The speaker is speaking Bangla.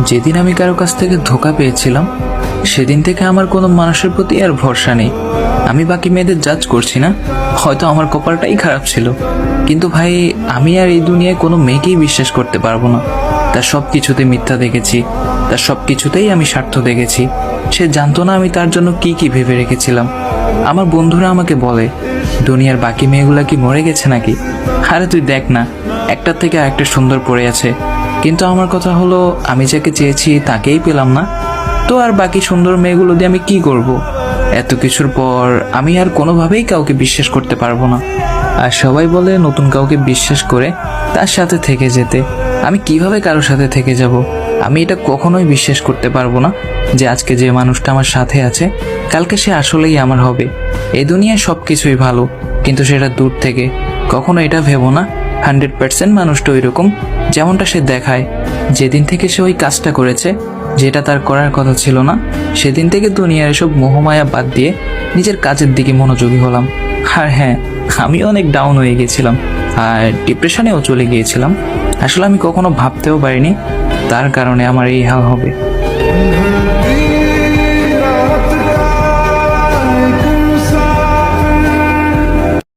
যেদিন আমি কারো কাছ থেকে ধোঁকা পেয়েছিলাম সেদিন থেকে আমার কোনো মানুষের প্রতি আর ভরসা নেই। আমি বাকি মেয়েদের জাজ করছি না, হয়তো আমার কপালটাই খারাপ ছিল। কিন্তু ভাই, আমি আর এই দুনিয়ায় কোনো মেয়েকেই বিশ্বাস করতে পারবো না। তার সব কিছুতে মিথ্যা দেখেছি, তার সব কিছুতেই আমি স্বার্থ দেখেছি। সে জানতো না আমি তার জন্য কি কি ভেবে রেখেছিলাম। আমার বন্ধুরা আমাকে বলে, দুনিয়ার বাকি মেয়েগুলা কি মরে গেছে নাকি? আরে তুই দেখ না, একটার থেকে আরেকটা সুন্দর পড়ে আছে। কিন্তু আমার কথা হলো, আমি যাকে চেয়েছি তাকেই পেলাম না, তো আর বাকি সুন্দর মেয়েগুলো দিয়ে আমি কি করব? এত কিছুর পর আমি আর কোনোভাবেই কাউকে বিশ্বাস করতে পারবো না। আর সবাই বলে নতুন কাউকে বিশ্বাস করে তার সাথে থেকে যেতে। আমি কিভাবে কারোর সাথে থেকে যাব? আমি এটা কখনোই বিশ্বাস করতে পারবো না যে আজকে যে মানুষটা আমার সাথে আছে কালকে সে আসলেই আমার হবে। এই দুনিয়ায় সবকিছুই ভালো, কিন্তু সেটা দূর থেকে। কখনো এটা ভেবো না 100% মানুষটা ওই রকম যেমনটা সে দেখায়। যেদিন থেকে সে ওই কাজটা করেছে যেটা তার করার কথা ছিল না, সেদিন থেকে দুনিয়ার এসব মোহমায়া বাদ দিয়ে নিজের কাজের দিকে মনোযোগী হলাম। আর হ্যাঁ, আমি অনেক ডাউন হয়ে গেছিলাম আর ডিপ্রেশনেও চলে গিয়েছিলাম। আসলে আমি কখনো ভাবতেও পারিনি তার কারণে আমার এই হাল হবে।